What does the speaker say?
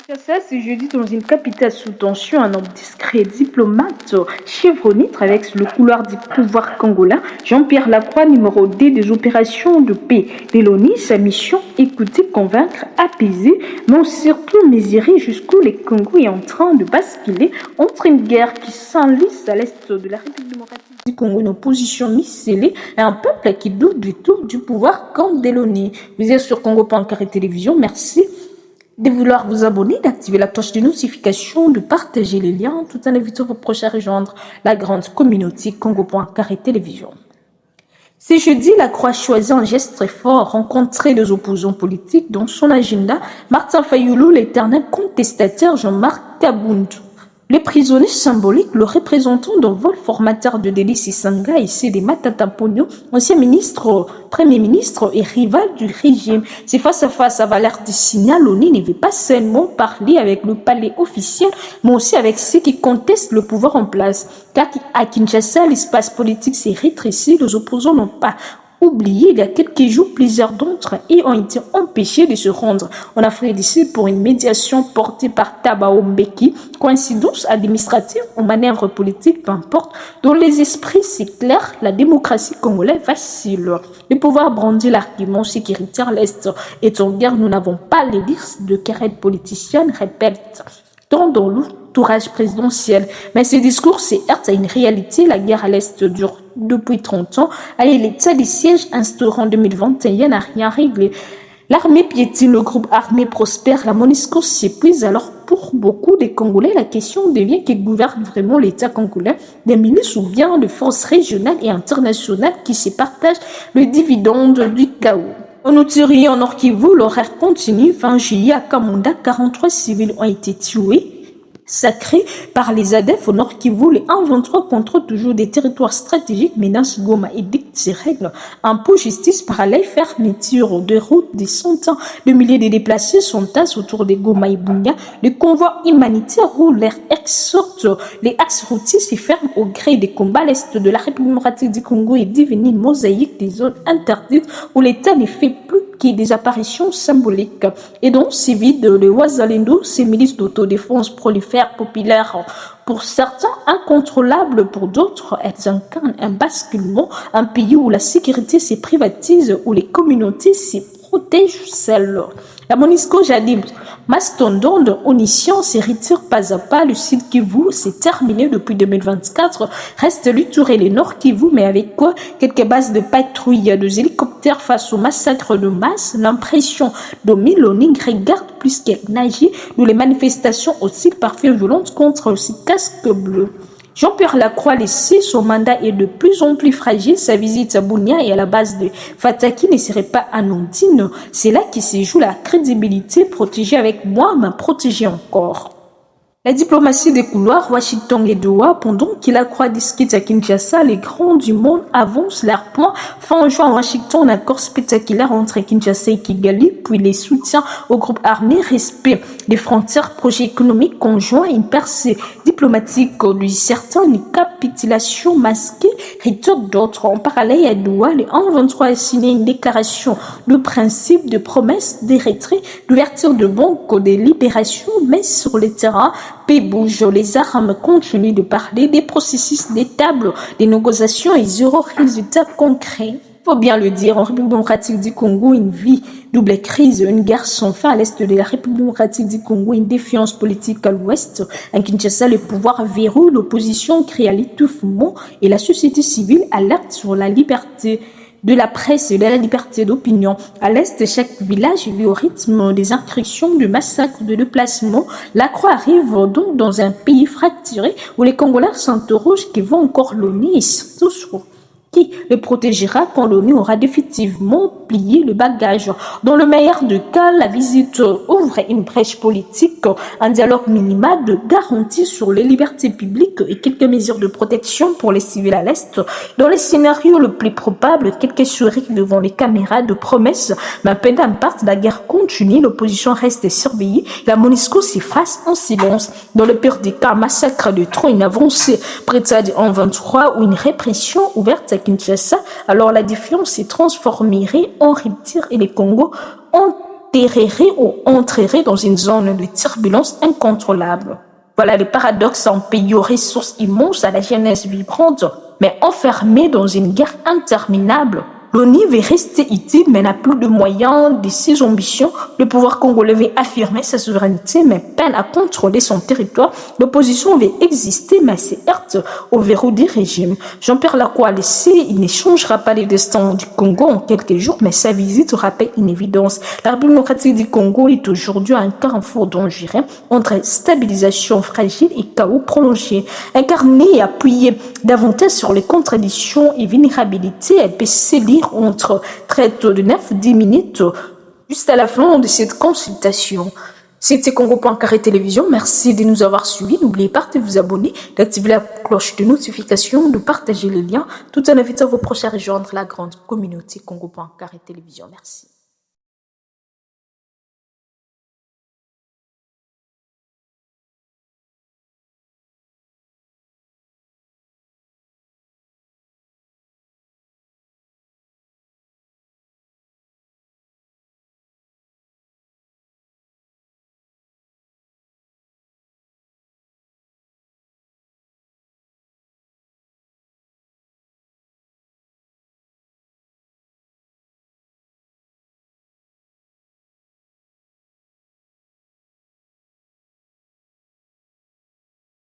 Ça, c'est jeudi dans une capitale sous tension, un homme discret, diplomate, chevronné traverse le couloir du pouvoir congolais. Jean-Pierre Lacroix, numéro D des opérations de paix de l'ONU, sa mission, écouter, convaincre, apaiser, mais surtout mesurer jusqu'où le Congo est en train de basculer entre une guerre qui s'enlise à l'est de la République démocratique du Congo, une opposition scellée et un peuple qui doute du tout du pouvoir comme de l'ONU. Vous êtes sur Congo.carré Télévision, merci de vouloir vous abonner, d'activer la cloche de notification, de partager les liens, tout en invitant vos proches à rejoindre la grande communauté Congo.carré Télévision. Ce jeudi, la Croix choisit un geste très fort, rencontrer les opposants politiques dans son agenda, Martin Fayoulou, l'éternel contestataire Jean-Marc Kaboundou. Le prisonnier symbolique, le représentant d'un vol formateur de Délice Sanga et c'est des Matata Pogno, ancien ministre, premier ministre et rival du régime. C'est face à face à Valère du signal, l'ONU ne veut pas seulement parler avec le palais officiel, mais aussi avec ceux qui contestent le pouvoir en place. Car à Kinshasa, l'espace politique s'est rétréci, les opposants n'ont pas oublié, il y a quelques jours, plusieurs d'entre eux ont été empêchés de se rendre en Afrique du Sud pour une médiation portée par Tabao Mbeki. Coïncidence administrative ou manœuvre politique, peu importe, dans les esprits, c'est clair, la démocratie congolaise vacille. Le pouvoir brandit l'argument sécuritaire, l'Est est en guerre, nous n'avons pas les listes de querelles politiciennes, répète dans l'entourage présidentiel. Mais ce discours se heurte à une réalité. La guerre à l'Est dure depuis 30 ans. Allez, l'état du siège instauré en 2021 n'a rien réglé. L'armée piétine, le groupe armé prospère, la MONUSCO s'épuise. Alors, pour beaucoup des Congolais, la question devient qui gouverne vraiment l'État congolais, des milices ou bien de forces régionales et internationales qui se partagent le dividende du chaos. En Outuri, en Nord-Kivu, l'horaire continue. Fin juillet, à Kamunda, 43 civils ont été tués, sacrés par les ADF au Nord-Kivu. Les 1-23 contrôlent toujours des territoires stratégiques, menacent Goma et dictent ses règles. Impôt justice parallèle, fermeture de routes, des centaines de milliers de déplacés sont tassés autour de Goma et Bunga. Les convois humanitaires roulent l'air exhortent les axes routiers se ferment au gré des combats. L'Est de la République démocratique du Congo est devenu une mosaïque des zones interdites où l'État ne fait plus que des apparitions symboliques. Et donc, c'est vide, les Ouazalendo, ces milices d'autodéfense prolifèrent, populaires pour certains, incontrôlables pour d'autres, elles incarnent un basculement, un pays où la sécurité se privatise, où les communautés se protègent seules. La MONUSCO jadis mastodonte oniscient se retire pas à pas. Le Sud Kivu s'est terminé depuis 2024. Reste l'Uturi et le Nord Kivu, mais avec quoi? Quelques bases de patrouille, des hélicoptères face au massacre de masse. L'impression de l'ONU regarde plus qu'elle nager, où les manifestations aussi parfois violentes contre ces casques bleus. Jean-Pierre Lacroix laissé, son mandat est de plus en plus fragile. Sa visite à Bunia et à la base de Fataki ne serait pas anodine. C'est là qu'il se joue la crédibilité, protégée avec moi, mais protégée encore. La diplomatie des couloirs, Washington et Doha, pendant qu'il Lacroix discute à Kinshasa, les grands du monde avancent leur point. Fin juin, Washington, un accord spectaculaire entre Kinshasa et Kigali, puis les soutiens au groupe armé, respect des frontières, projet économique conjoint, une percée diplomatique de certains, une capitulation masquée, retour d'autres. En parallèle, à Doha, les 1-23 a signé une déclaration de principe, de promesse, des retraits, d'ouverture de banques, de libération, mais sur le terrain, paix bouge, les armes continuent de parler des processus, des tables, des négociations et zéro résultat concret. Il faut bien le dire, en République démocratique du Congo, une vie double crise, une guerre sans fin à l'est de la République démocratique du Congo, une défiance politique à l'ouest. À Kinshasa, le pouvoir verrouille, l'opposition crée à l'étouffement et la société civile alerte sur la liberté de la presse et de la liberté d'opinion. À l'est, chaque village vit au rythme des incursions, de massacres, de déplacements. La Croix arrive donc dans un pays fracturé où les Congolais s'interrogent qui vont encore l'ONU et surtout sur qui le protégera quand l'ONU aura définitivement plié le bagage. Dans le meilleur des cas, la visite ouvre une brèche politique, un dialogue minimal de garantie sur les libertés publiques et quelques mesures de protection pour les civils à l'Est. Dans les scénarios le plus probable, quelques sourires devant les caméras de promesses, mais peu d'importe, la guerre continue, l'opposition reste surveillée, la MONUSCO s'efface en silence. Dans le pire des cas, un massacre de trop, une avancée près en 23 ou une répression ouverte à Kinshasa, alors la défiance se transformerait en rupture et les Congo ont atterrirait ou entrerait dans une zone de turbulence incontrôlable. Voilà le paradoxe, un pays aux ressources immenses, à la jeunesse vibrante, mais enfermé dans une guerre interminable. L'ONU veut rester utile, mais n'a plus de moyens de ses ambitions. Le pouvoir congolais veut affirmer sa souveraineté, mais peine à contrôler son territoire. L'opposition veut exister, mais se heurte au verrou du régime. Jean-Pierre Lacroix le sait, il ne changera pas le destin du Congo en quelques jours, mais sa visite rappelle une évidence. La République démocratique du Congo est aujourd'hui à un carrefour dangereux entre stabilisation fragile et chaos prolongé. Incarnée et appuyée davantage sur les contradictions et vulnérabilités, elle peut s'élire entre traite de 9-10 minutes juste à la fin de cette consultation. C'était Congo.carré Télévision. Merci de nous avoir suivis. N'oubliez pas de vous abonner, d'activer la cloche de notification, de partager les liens, tout en invitant vos proches à rejoindre la grande communauté Congo.carré Télévision. Merci.